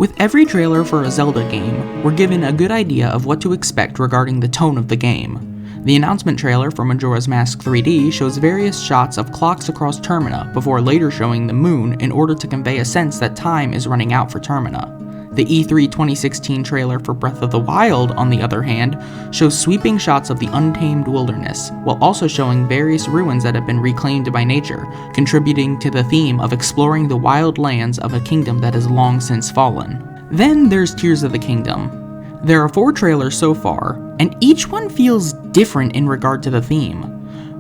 With every trailer for a Zelda game, we're given a good idea of what to expect regarding the tone of the game. The announcement trailer for Majora's Mask 3D shows various shots of clocks across Termina before later showing the moon in order to convey a sense that time is running out for Termina. The E3 2016 trailer for Breath of the Wild, on the other hand, shows sweeping shots of the untamed wilderness, while also showing various ruins that have been reclaimed by nature, contributing to the theme of exploring the wild lands of a kingdom that has long since fallen. Then there's Tears of the Kingdom. There are 4 trailers so far, and each one feels different in regard to the theme.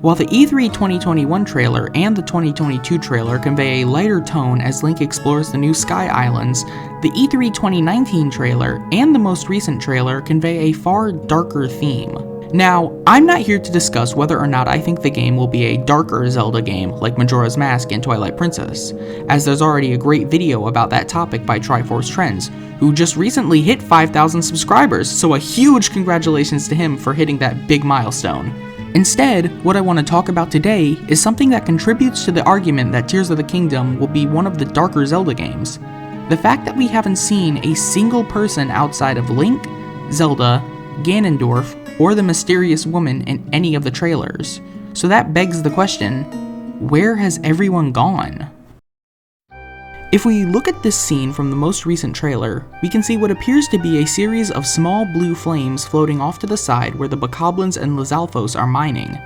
While the E3 2021 trailer and the 2022 trailer convey a lighter tone as Link explores the new Sky Islands, the E3 2019 trailer and the most recent trailer convey a far darker theme. Now, I'm not here to discuss whether or not I think the game will be a darker Zelda game like Majora's Mask and Twilight Princess, as there's already a great video about that topic by Triforce Trends, who just recently hit 5,000 subscribers, so a huge congratulations to him for hitting that big milestone. Instead, what I want to talk about today is something that contributes to the argument that Tears of the Kingdom will be one of the darker Zelda games. The fact that we haven't seen a single person outside of Link, Zelda, Ganondorf, or the mysterious woman in any of the trailers. So that begs the question, where has everyone gone? If we look at this scene from the most recent trailer, we can see what appears to be a series of small blue flames floating off to the side where the Bokoblins and Lizalfos are mining.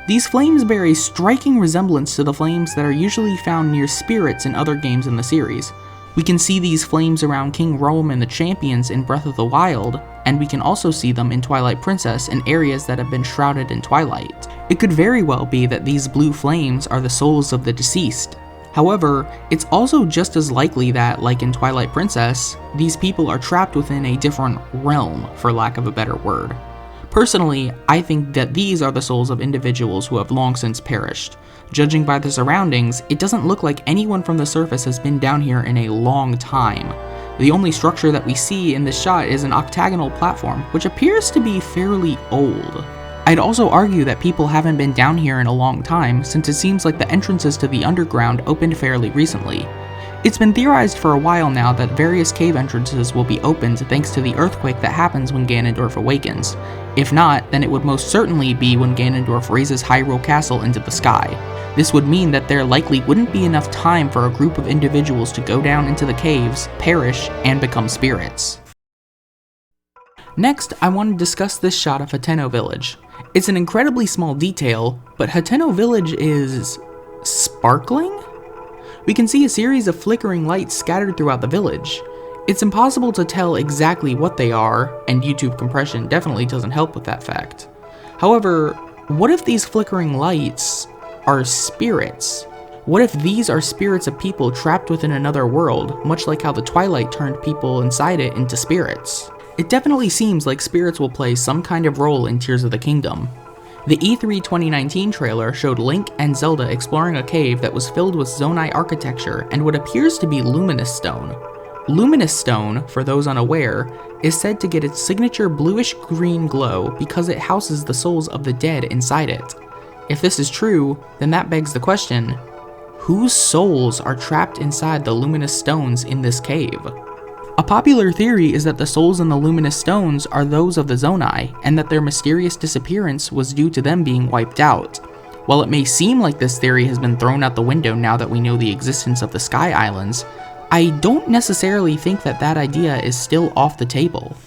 These flames bear a striking resemblance to the flames that are usually found near spirits in other games in the series. We can see these flames around King Rhoam and the champions in Breath of the Wild, and we can also see them in Twilight Princess in areas that have been shrouded in twilight. It could very well be that these blue flames are the souls of the deceased. However, it's also just as likely that, like in Twilight Princess, these people are trapped within a different realm, for lack of a better word. Personally, I think that these are the souls of individuals who have long since perished. Judging by the surroundings, it doesn't look like anyone from the surface has been down here in a long time. The only structure that we see in this shot is an octagonal platform, which appears to be fairly old. I'd also argue that people haven't been down here in a long time, since it seems like the entrances to the underground opened fairly recently. It's been theorized for a while now that various cave entrances will be opened thanks to the earthquake that happens when Ganondorf awakens. If not, then it would most certainly be when Ganondorf raises Hyrule Castle into the sky. This would mean that there likely wouldn't be enough time for a group of individuals to go down into the caves, perish, and become spirits. Next, I want to discuss this shot of Hateno Village. It's an incredibly small detail, but Hateno Village is sparkling? We can see a series of flickering lights scattered throughout the village. It's impossible to tell exactly what they are, and YouTube compression definitely doesn't help with that fact. However, what if these flickering lights are spirits? What if these are spirits of people trapped within another world, much like how the Twilight turned people inside it into spirits? It definitely seems like spirits will play some kind of role in Tears of the Kingdom. The E3 2019 trailer showed Link and Zelda exploring a cave that was filled with Zonai architecture and what appears to be luminous stone. Luminous stone, for those unaware, is said to get its signature bluish-green glow because it houses the souls of the dead inside it. If this is true, then that begs the question, whose souls are trapped inside the luminous stones in this cave? A popular theory is that the souls in the luminous stones are those of the Zonai, and that their mysterious disappearance was due to them being wiped out. While it may seem like this theory has been thrown out the window now that we know the existence of the Sky Islands, I don't necessarily think that that idea is still off the table.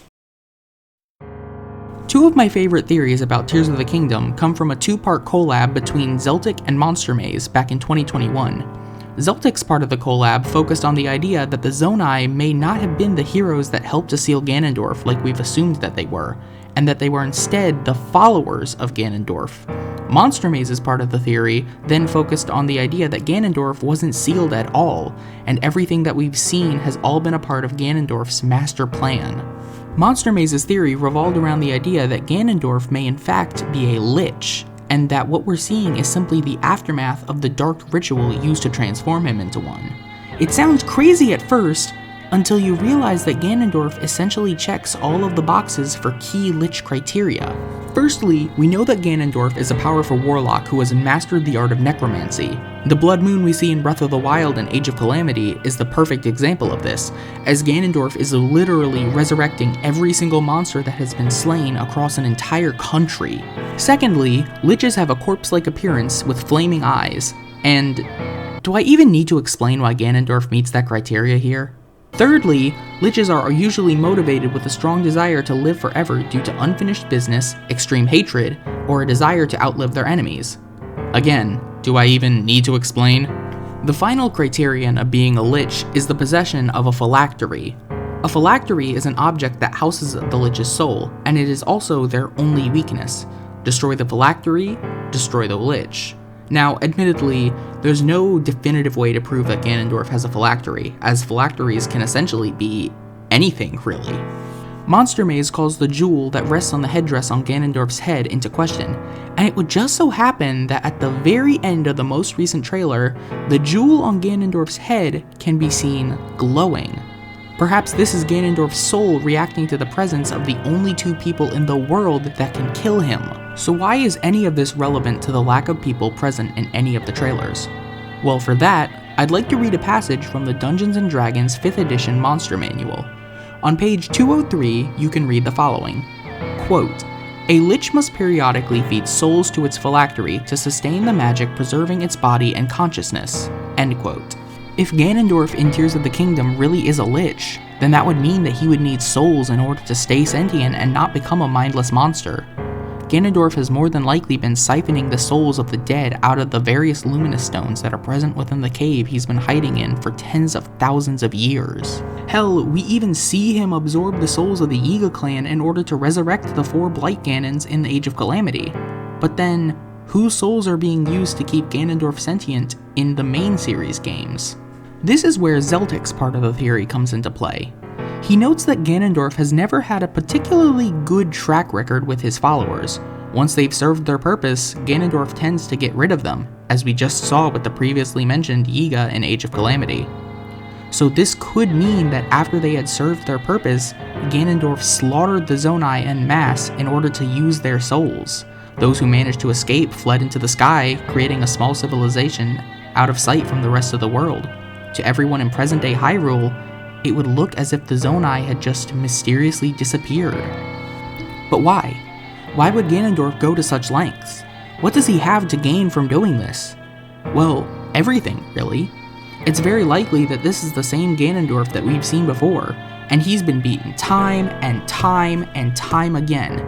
Two of my favorite theories about Tears of the Kingdom come from a 2-part collab between Zeltik and Monster Maze back in 2021. Zeltik's part of the collab focused on the idea that the Zonai may not have been the heroes that helped to seal Ganondorf like we've assumed that they were, and that they were instead the followers of Ganondorf. Monster Maze's part of the theory then focused on the idea that Ganondorf wasn't sealed at all, and everything that we've seen has all been a part of Ganondorf's master plan. Monster Maze's theory revolved around the idea that Ganondorf may in fact be a Lich, and that what we're seeing is simply the aftermath of the dark ritual used to transform him into one. It sounds crazy at first, until you realize that Ganondorf essentially checks all of the boxes for key Lich criteria. Firstly, we know that Ganondorf is a powerful warlock who has mastered the art of necromancy. The Blood Moon we see in Breath of the Wild and Age of Calamity is the perfect example of this, as Ganondorf is literally resurrecting every single monster that has been slain across an entire country. Secondly, Liches have a corpse-like appearance with flaming eyes, and do I even need to explain why Ganondorf meets that criteria here? Thirdly, Liches are usually motivated with a strong desire to live forever due to unfinished business, extreme hatred, or a desire to outlive their enemies. Again, do I even need to explain? The final criterion of being a Lich is the possession of a phylactery. A phylactery is an object that houses the Lich's soul, and it is also their only weakness. Destroy the phylactery, destroy the Lich. Now, admittedly, there's no definitive way to prove that Ganondorf has a phylactery, as phylacteries can essentially be anything, really. Monster Maze calls the jewel that rests on the headdress on Ganondorf's head into question, and it would just so happen that at the very end of the most recent trailer, the jewel on Ganondorf's head can be seen glowing. Perhaps this is Ganondorf's soul reacting to the presence of the only two people in the world that can kill him. So why is any of this relevant to the lack of people present in any of the trailers? Well, for that, I'd like to read a passage from the Dungeons & Dragons 5th edition Monster Manual. On page 203, you can read the following. Quote, "A Lich must periodically feed souls to its phylactery to sustain the magic preserving its body and consciousness." End quote. If Ganondorf in Tears of the Kingdom really is a Lich, then that would mean that he would need souls in order to stay sentient and not become a mindless monster. Ganondorf has more than likely been siphoning the souls of the dead out of the various luminous stones that are present within the cave he's been hiding in for tens of thousands of years. Hell, we even see him absorb the souls of the Yiga clan in order to resurrect the 4 Blight Ganons in the Age of Calamity. But then, whose souls are being used to keep Ganondorf sentient in the main series games? This is where Zeltik's part of the theory comes into play. He notes that Ganondorf has never had a particularly good track record with his followers. Once they've served their purpose, Ganondorf tends to get rid of them, as we just saw with the previously mentioned Yiga in Age of Calamity. So this could mean that after they had served their purpose, Ganondorf slaughtered the Zonai en masse in order to use their souls. Those who managed to escape fled into the sky, creating a small civilization out of sight from the rest of the world. To everyone in present-day Hyrule, it would look as if the Zonai had just mysteriously disappeared. But why? Why would Ganondorf go to such lengths? What does he have to gain from doing this? Well, everything, really. It's very likely that this is the same Ganondorf that we've seen before, and he's been beaten time and time and time again.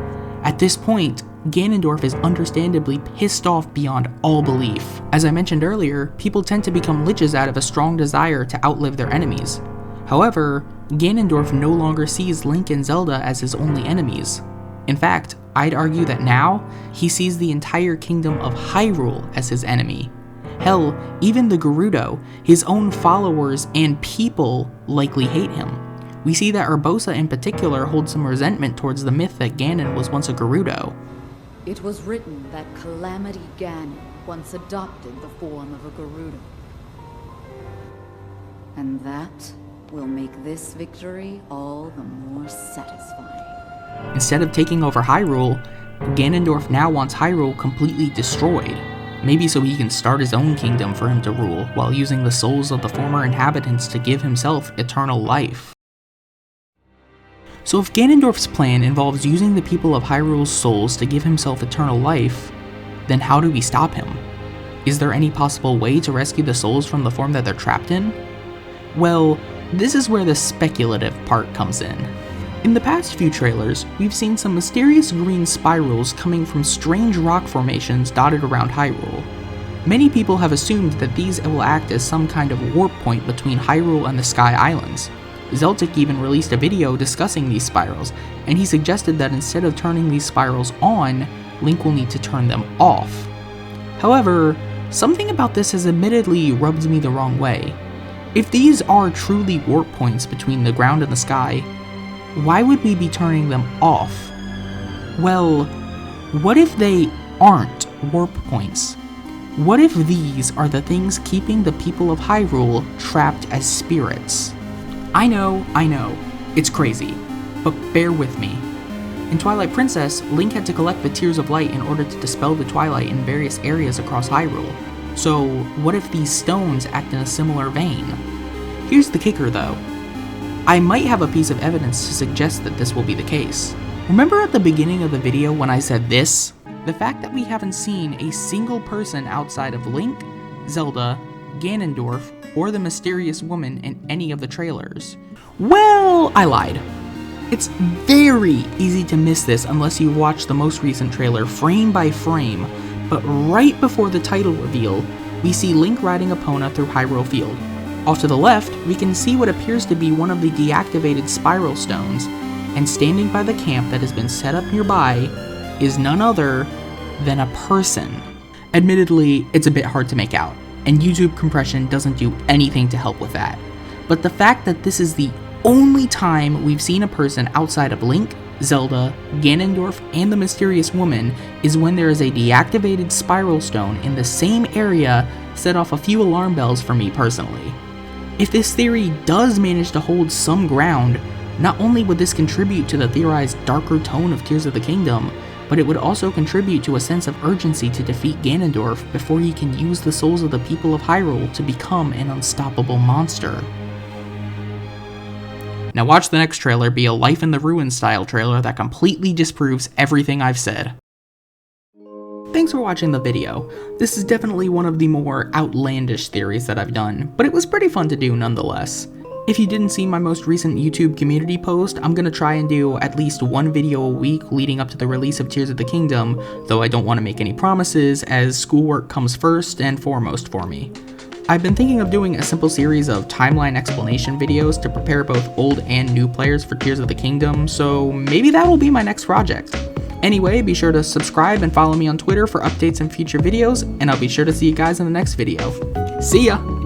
At this point, Ganondorf is understandably pissed off beyond all belief. As I mentioned earlier, people tend to become Liches out of a strong desire to outlive their enemies. However, Ganondorf no longer sees Link and Zelda as his only enemies. In fact, I'd argue that now, he sees the entire kingdom of Hyrule as his enemy. Hell, even the Gerudo, his own followers and people, likely hate him. We see that Urbosa in particular holds some resentment towards the myth that Ganon was once a Gerudo. It was written that Calamity Ganon once adopted the form of a Gerudo. And that will make this victory all the more satisfying. Instead of taking over Hyrule, Ganondorf now wants Hyrule completely destroyed. Maybe so he can start his own kingdom for him to rule, while using the souls of the former inhabitants to give himself eternal life. So if Ganondorf's plan involves using the people of Hyrule's souls to give himself eternal life, then how do we stop him? Is there any possible way to rescue the souls from the form that they're trapped in? Well, this is where the speculative part comes in. In the past few trailers, we've seen some mysterious green spirals coming from strange rock formations dotted around Hyrule. Many people have assumed that these will act as some kind of warp point between Hyrule and the Sky Islands. Zeltik even released a video discussing these spirals, and he suggested that instead of turning these spirals on, Link will need to turn them off. However, something about this has admittedly rubbed me the wrong way. If these are truly warp points between the ground and the sky, why would we be turning them off? Well, what if they aren't warp points? What if these are the things keeping the people of Hyrule trapped as spirits? I know, it's crazy, but bear with me. In Twilight Princess, Link had to collect the Tears of Light in order to dispel the Twilight in various areas across Hyrule. So, what if these stones act in a similar vein? Here's the kicker though. I might have a piece of evidence to suggest that this will be the case. Remember at the beginning of the video when I said this? The fact that we haven't seen a single person outside of Link, Zelda, Ganondorf, or the mysterious woman in any of the trailers. Well, I lied. It's very easy to miss this unless you watch the most recent trailer frame by frame, but right before the title reveal, we see Link riding Epona through Hyrule Field. Off to the left, we can see what appears to be one of the deactivated spiral stones, and standing by the camp that has been set up nearby is none other than a person. Admittedly, it's a bit hard to make out, and YouTube compression doesn't do anything to help with that. But the fact that this is the only time we've seen a person outside of Link, Zelda, Ganondorf, and the mysterious woman is when there is a deactivated spiral stone in the same area set off a few alarm bells for me personally. If this theory does manage to hold some ground, not only would this contribute to the theorized darker tone of Tears of the Kingdom, but it would also contribute to a sense of urgency to defeat Ganondorf before he can use the souls of the people of Hyrule to become an unstoppable monster. Now watch the next trailer be a Life in the Ruins style trailer that completely disproves everything I've said. Thanks for watching the video. This is definitely one of the more outlandish theories that I've done, but it was pretty fun to do nonetheless. If you didn't see my most recent YouTube community post, I'm gonna try and do at least one video a week leading up to the release of Tears of the Kingdom, though I don't want to make any promises as schoolwork comes first and foremost for me. I've been thinking of doing a simple series of timeline explanation videos to prepare both old and new players for Tears of the Kingdom, so maybe that will be my next project. Anyway, be sure to subscribe and follow me on Twitter for updates and future videos, and I'll be sure to see you guys in the next video. See ya!